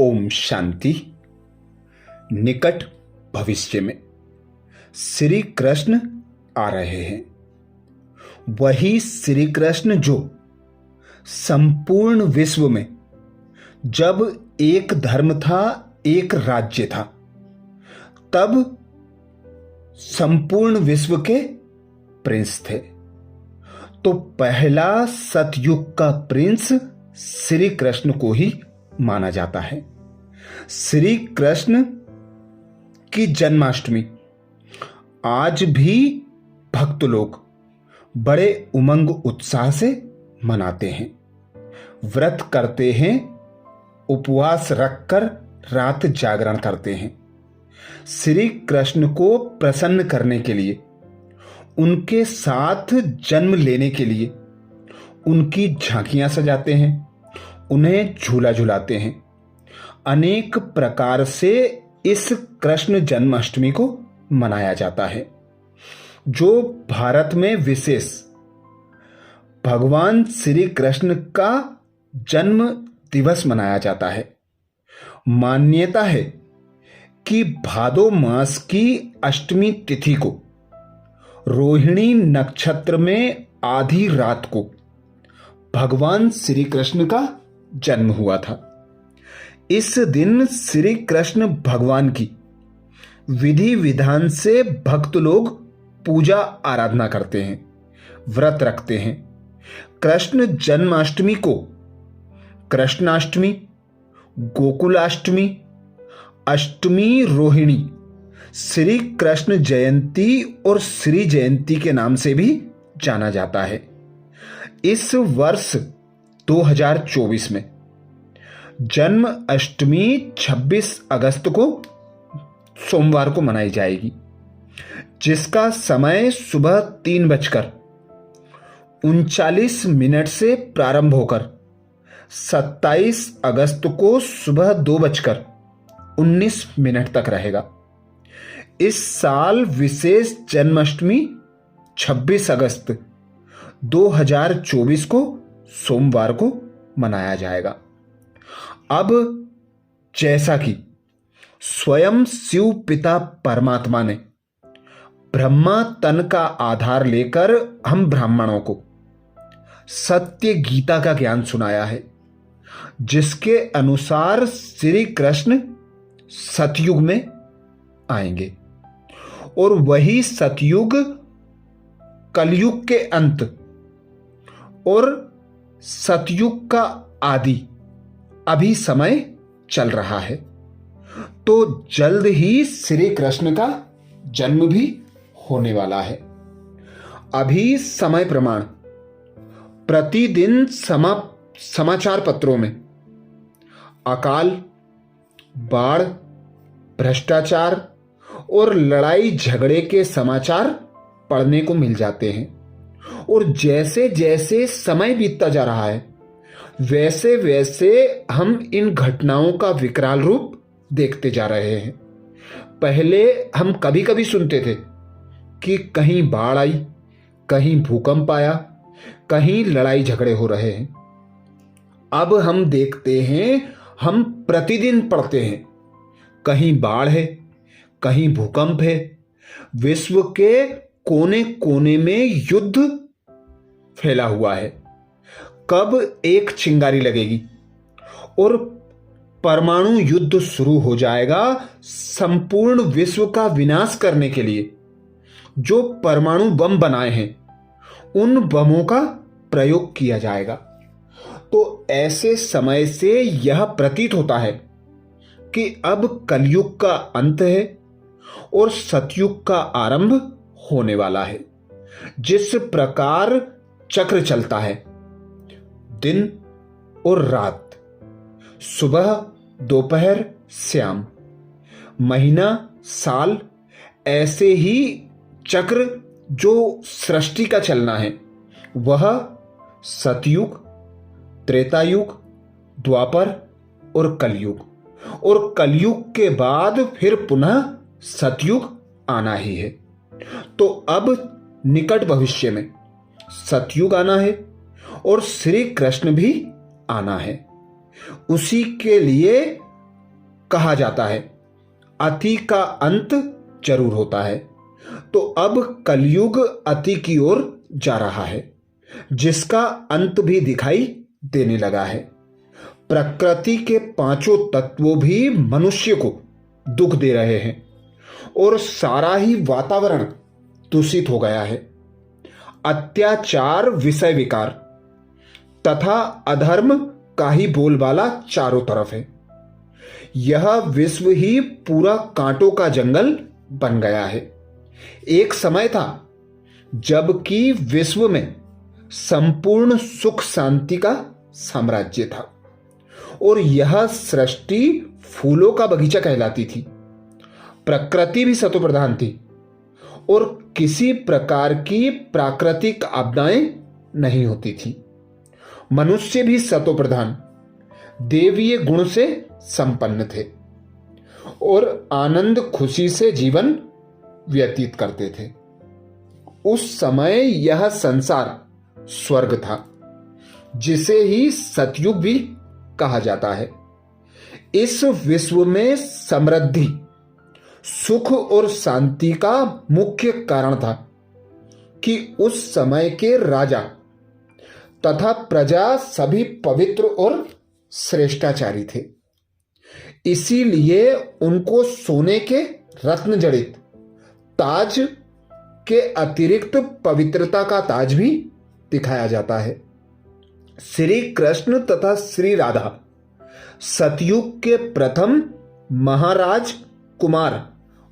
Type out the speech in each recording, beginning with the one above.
ओम शांति। निकट भविष्य में श्री कृष्ण आ रहे हैं। वही श्री कृष्ण जो संपूर्ण विश्व में जब एक धर्म था, एक राज्य था, तब संपूर्ण विश्व के प्रिंस थे। तो पहला सतयुग का प्रिंस श्री कृष्ण को ही माना जाता है। श्री कृष्ण की जन्माष्टमी आज भी भक्त लोग बड़े उमंग उत्साह से मनाते हैं, व्रत करते हैं, उपवास रखकर रात जागरण करते हैं। श्री कृष्ण को प्रसन्न करने के लिए, उनके साथ जन्म लेने के लिए उनकी झांकियां सजाते हैं, उन्हें झूला झुलाते हैं। अनेक प्रकार से इस कृष्ण जन्माष्टमी को मनाया जाता है, जो भारत में विशेष भगवान श्री कृष्ण का जन्म दिवस मनाया जाता है। मान्यता है कि भादो मास की अष्टमी तिथि को रोहिणी नक्षत्र में आधी रात को भगवान श्री कृष्ण का जन्म हुआ था। इस दिन श्री कृष्ण भगवान की विधि विधान से भक्त लोग पूजा आराधना करते हैं, व्रत रखते हैं। कृष्ण जन्माष्टमी को कृष्णाष्टमी, गोकुलाष्टमी, अष्टमी रोहिणी, श्री कृष्ण जयंती और श्री जयंती के नाम से भी जाना जाता है। इस वर्ष 2024 में जन्म अष्टमी 26 अगस्त को सोमवार को मनाई जाएगी, जिसका समय सुबह 3:39 से प्रारंभ होकर 27 अगस्त को सुबह 2:19 तक रहेगा। इस साल विशेष जन्माष्टमी 26 अगस्त 2024 को सोमवार को मनाया जाएगा। अब जैसा कि स्वयं शिव पिता परमात्मा ने ब्रह्मा तन का आधार लेकर हम ब्राह्मणों को सत्य गीता का ज्ञान सुनाया है, जिसके अनुसार श्री कृष्ण सतयुग में आएंगे और वही सतयुग कलयुग के अंत और सतयुग का आदि अभी समय चल रहा है। तो जल्द ही श्री कृष्ण का जन्म भी होने वाला है। अभी समय प्रमाण प्रतिदिन समाचार पत्रों में अकाल, बाढ़, भ्रष्टाचार और लड़ाई झगड़े के समाचार पढ़ने को मिल जाते हैं। और जैसे जैसे समय बीतता जा रहा है, वैसे वैसे हम इन घटनाओं का विकराल रूप देखते जा रहे हैं। पहले हम कभी कभी सुनते थे कि कहीं बाढ़ आई, कहीं भूकंप आया, कहीं लड़ाई झगड़े हो रहे हैं। अब हम देखते हैं, हम प्रतिदिन पढ़ते हैं, कहीं बाढ़ है, कहीं भूकंप है, विश्व के कोने कोने में युद्ध फैला हुआ है। कब एक चिंगारी लगेगी और परमाणु युद्ध शुरू हो जाएगा। संपूर्ण विश्व का विनाश करने के लिए जो परमाणु बम बनाए हैं, उन बमों का प्रयोग किया जाएगा। तो ऐसे समय से यह प्रतीत होता है कि अब कलयुग का अंत है और सतयुग का आरंभ होने वाला है। जिस प्रकार चक्र चलता है, दिन और रात, सुबह, दोपहर, शाम, महीना, साल, ऐसे ही चक्र जो सृष्टि का चलना है, वह सतयुग, त्रेतायुग, द्वापर और कलयुग, और कलयुग के बाद फिर पुनः सतयुग आना ही है। तो अब निकट भविष्य में सतयुग आना है और श्री कृष्ण भी आना है। उसी के लिए कहा जाता है अति का अंत जरूर होता है। तो अब कलयुग अति की ओर जा रहा है, जिसका अंत भी दिखाई देने लगा है। प्रकृति के पांचों तत्वों भी मनुष्य को दुख दे रहे हैं और सारा ही वातावरण दूषित हो गया है। अत्याचार, विषय विकार तथा अधर्म का ही बोलबाला चारों तरफ है। यह विश्व ही पूरा कांटों का जंगल बन गया है। एक समय था जबकि विश्व में संपूर्ण सुख शांति का साम्राज्य था और यह सृष्टि फूलों का बगीचा कहलाती थी। प्रकृति भी सतो प्रधान थी और किसी प्रकार की प्राकृतिक आपदाएं नहीं होती थी। मनुष्य भी सतो प्रधान देवीय गुण से संपन्न थे और आनंद खुशी से जीवन व्यतीत करते थे। उस समय यह संसार स्वर्ग था, जिसे ही सतयुग भी कहा जाता है। इस विश्व में समृद्धि, सुख और शांति का मुख्य कारण था कि उस समय के राजा तथा प्रजा सभी पवित्र और श्रेष्ठाचारी थे। इसीलिए उनको सोने के रत्न जड़ित ताज के अतिरिक्त पवित्रता का ताज भी दिखाया जाता है। श्री कृष्ण तथा श्री राधा सतयुग के प्रथम महाराज कुमार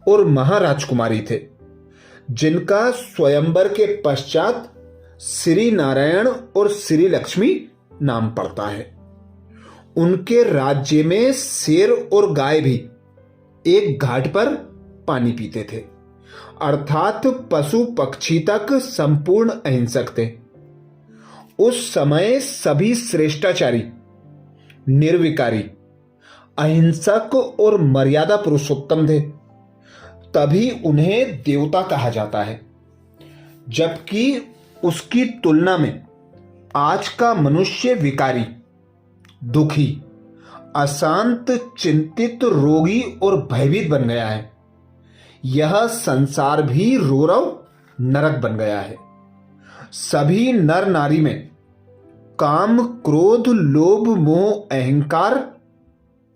और महाराजकुमारी थे, जिनका स्वयंवर के पश्चात श्री नारायण और श्री लक्ष्मी नाम पड़ता है। उनके राज्य में शेर और गाय भी एक घाट पर पानी पीते थे, अर्थात पशु पक्षी तक संपूर्ण अहिंसक थे। उस समय सभी श्रेष्ठाचारी, निर्विकारी, अहिंसक और मर्यादा पुरुषोत्तम थे, तभी उन्हें देवता कहा जाता है। जबकि उसकी तुलना में आज का मनुष्य विकारी, दुखी, अशांत, चिंतित, रोगी और भयभीत बन गया है। यह संसार भी रौरव नरक बन गया है। सभी नर नारी में काम, क्रोध, लोभ, मोह, अहंकार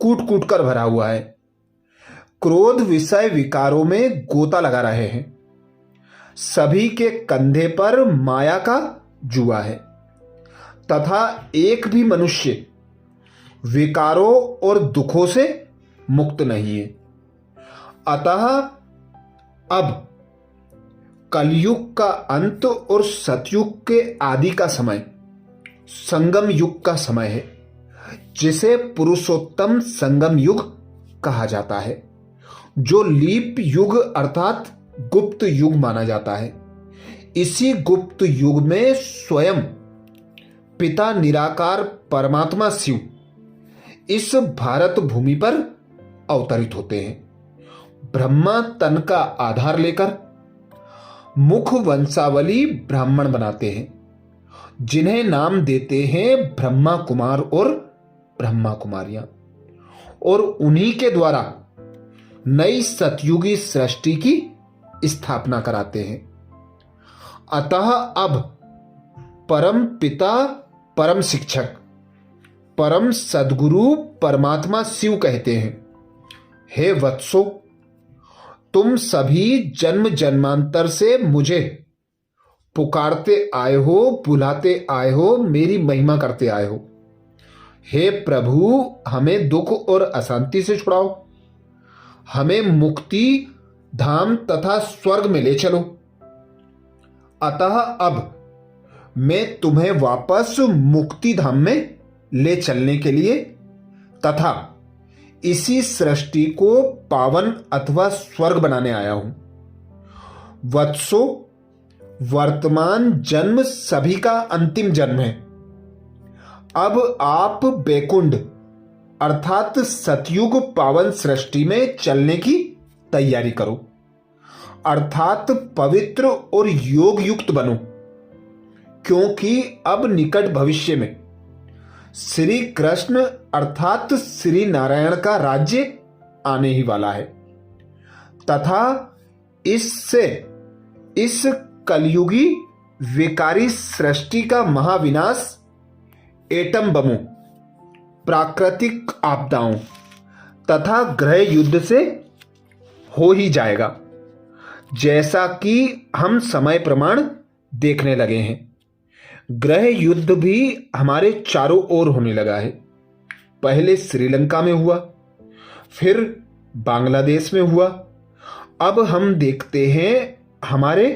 कूट कूट कर भरा हुआ है। क्रोध विषय विकारों में गोता लगा रहे हैं। सभी के कंधे पर माया का जुआ है तथा एक भी मनुष्य विकारों और दुखों से मुक्त नहीं है। अतः अब कलयुग का अंत और सतयुग के आदि का समय संगम युग का समय है, जिसे पुरुषोत्तम संगम युग कहा जाता है, जो लीप युग अर्थात गुप्त युग माना जाता है। इसी गुप्त युग में स्वयं पिता निराकार परमात्मा शिव इस भारत भूमि पर अवतरित होते हैं। ब्रह्मा तन का आधार लेकर मुख वंशावली ब्राह्मण बनाते हैं, जिन्हें नाम देते हैं ब्रह्मा कुमार और ब्रह्मा कुमारियां, और उन्हीं के द्वारा नई सतयुगी सृष्टि की स्थापना कराते हैं। अतः अब परम पिता, परम शिक्षक, परम सद्गुरु परमात्मा शिव कहते हैं, हे वत्सो, तुम सभी जन्म जन्मांतर से मुझे पुकारते आए हो, बुलाते आए हो, मेरी महिमा करते आए हो। हे प्रभु, हमें दुख और अशांति से छुड़ाओ, हमें मुक्ति धाम तथा स्वर्ग में ले चलो। अतः अब मैं तुम्हें वापस मुक्ति धाम में ले चलने के लिए तथा इसी सृष्टि को पावन अथवा स्वर्ग बनाने आया हूं। वत्सो, वर्तमान जन्म सभी का अंतिम जन्म है। अब आप बैकुंठ अर्थात सतयुग पावन सृष्टि में चलने की तैयारी करो, अर्थात पवित्र और योग युक्त बनो, क्योंकि अब निकट भविष्य में श्री कृष्ण अर्थात श्री नारायण का राज्य आने ही वाला है तथा इससे इस कलयुगी विकारी सृष्टि का महाविनाश एटम बमों, प्राकृतिक आपदाओं तथा ग्रह युद्ध से हो ही जाएगा, जैसा कि हम समय प्रमाण देखने लगे हैं। ग्रह युद्ध भी हमारे चारों ओर होने लगा है। पहले श्रीलंका में हुआ, फिर बांग्लादेश में हुआ, अब हम देखते हैं हमारे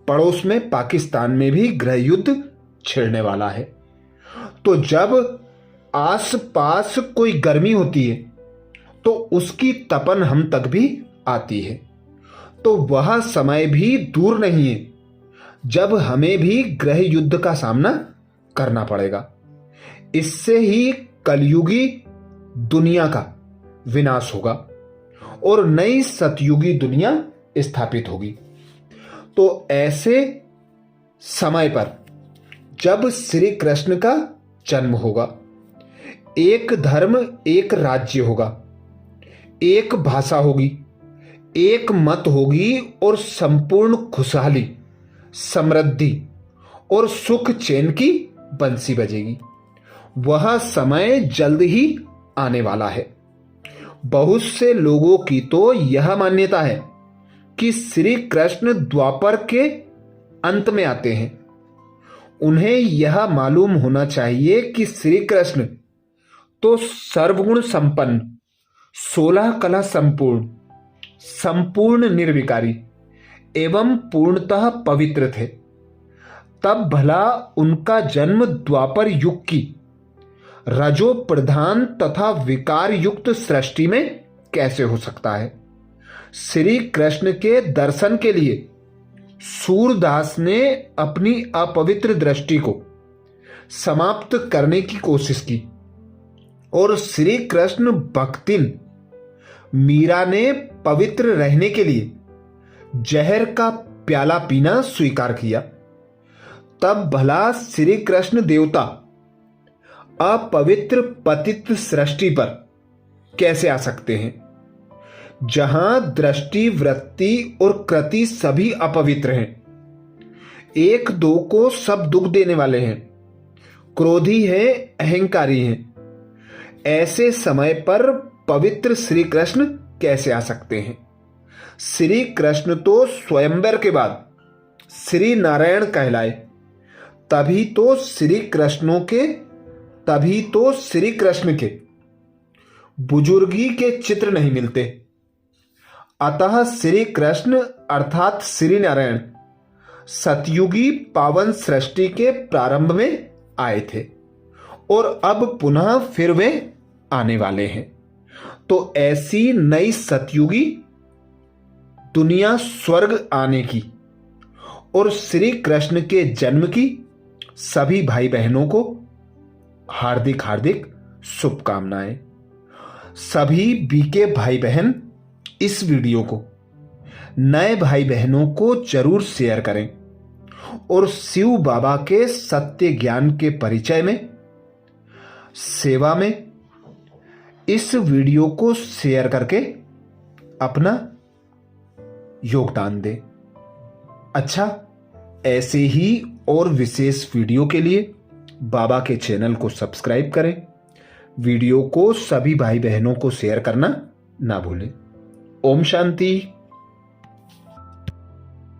पड़ोस में पाकिस्तान में भी गृह युद्ध छिड़ने वाला है। तो जब आस पास कोई गर्मी होती है तो उसकी तपन हम तक भी आती है। तो वह समय भी दूर नहीं है जब हमें भी गृह युद्ध का सामना करना पड़ेगा। इससे ही कलयुगी दुनिया का विनाश होगा और नई सतयुगी दुनिया स्थापित होगी। तो ऐसे समय पर जब श्री कृष्ण का जन्म होगा, एक धर्म एक राज्य होगा, एक भाषा होगी, एक मत होगी और संपूर्ण खुशहाली, समृद्धि और सुख चैन की बंसी बजेगी। वह समय जल्द ही आने वाला है। बहुत से लोगों की तो यह मान्यता है कि श्री कृष्ण द्वापर के अंत में आते हैं। उन्हें यह मालूम होना चाहिए कि श्री कृष्ण तो सर्वगुण संपन्न, 16 कला संपूर्ण, संपूर्ण निर्विकारी एवं पूर्णतः पवित्र थे। तब भला उनका जन्म द्वापर युग की रजो प्रधान तथा विकार युक्त सृष्टि में कैसे हो सकता है। श्री कृष्ण के दर्शन के लिए सूरदास ने अपनी अपवित्र दृष्टि को समाप्त करने की कोशिश की और श्री कृष्ण भक्तिन मीरा ने पवित्र रहने के लिए जहर का प्याला पीना स्वीकार किया। तब भला श्री कृष्ण देवता अपवित्र पतित सृष्टि पर कैसे आ सकते हैं, जहां दृष्टि, वृत्ति और कृति सभी अपवित्र हैं, एक दो को सब दुख देने वाले हैं, क्रोधी हैं, अहंकारी हैं। ऐसे समय पर पवित्र श्री कृष्ण कैसे आ सकते हैं। श्री कृष्ण तो स्वयंवर के बाद श्री नारायण कहलाए, तभी तो श्री कृष्ण के बुजुर्गी के चित्र नहीं मिलते। अतः श्री कृष्ण अर्थात श्री नारायण सतयुगी पावन सृष्टि के प्रारंभ में आए थे और अब पुनः फिर वे आने वाले हैं। तो ऐसी नई सतयुगी दुनिया स्वर्ग आने की और श्री कृष्ण के जन्म की सभी भाई बहनों को हार्दिक हार्दिक शुभकामनाएं। सभी बीके भाई बहन इस वीडियो को नए भाई बहनों को जरूर शेयर करें और शिव बाबा के सत्य ज्ञान के परिचय में, सेवा में इस वीडियो को शेयर करके अपना योगदान दें। अच्छा, ऐसे ही और विशेष वीडियो के लिए बाबा के चैनल को सब्सक्राइब करें। वीडियो को सभी भाई बहनों को शेयर करना ना भूलें। ओम शांति।